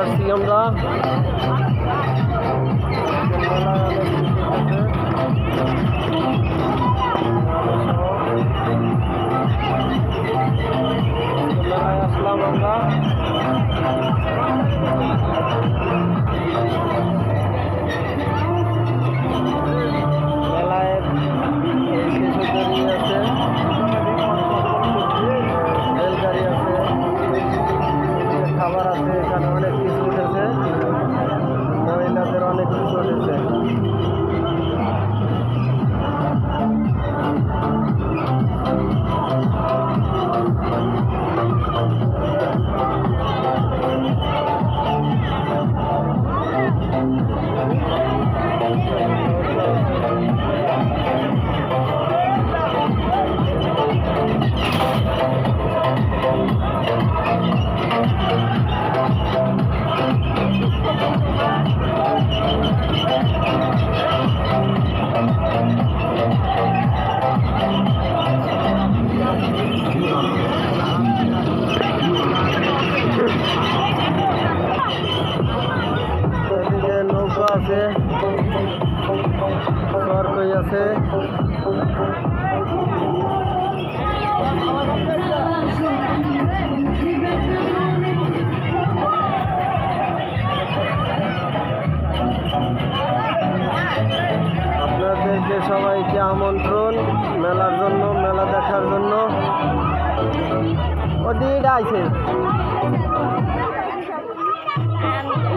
আসছি আমরা। মেলায় আসলাম আমরা। মেলায় স্টেশনারি আছে, রেলগাড়ি আছে, খাবার আছে, এখানে অনেক কিছু উঠেছে, মহিলাদের অনেক কিছু উঠেছে। এদিকে নৌকা আছে, সরকই আছে। আপনাদেরকে সবাইকে আমন্ত্রণ মেলার জন্য, মেলা দেখার জন্য। ওদিকে আছে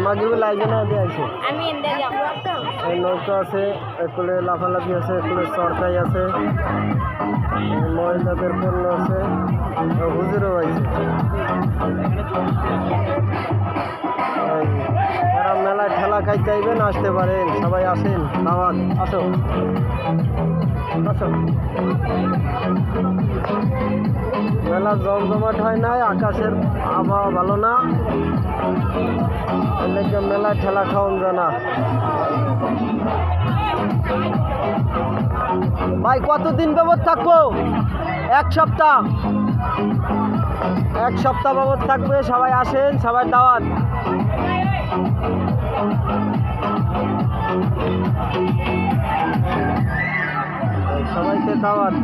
মাগিবুল আইজে না দিয়ে আছে। এই নৌকা আছে, একুলে লাফালাফি আছে, একুলে সরকাই আছে, মহিলাদের পণ্য আছে, হুজুরও আছে। যারা মেলায় ঠেলা খাইতে চাইবেন আসতে পারেন, সবাই আসেন, দাওয়াত, আসো আসো। মেলা জমজমাট হয় নাই, আকাশের আবহাওয়া ভালো না, এলাকা মেলায় ঠেলা খাওয়ান জানা। ভাই কতদিন বাবদ থাকবো? এক সপ্তাহ, এক সপ্তাহ বাবদ থাকবে, সবাই আসেন, সবাই দাওয়াত। সবাইকে দাওয়াত।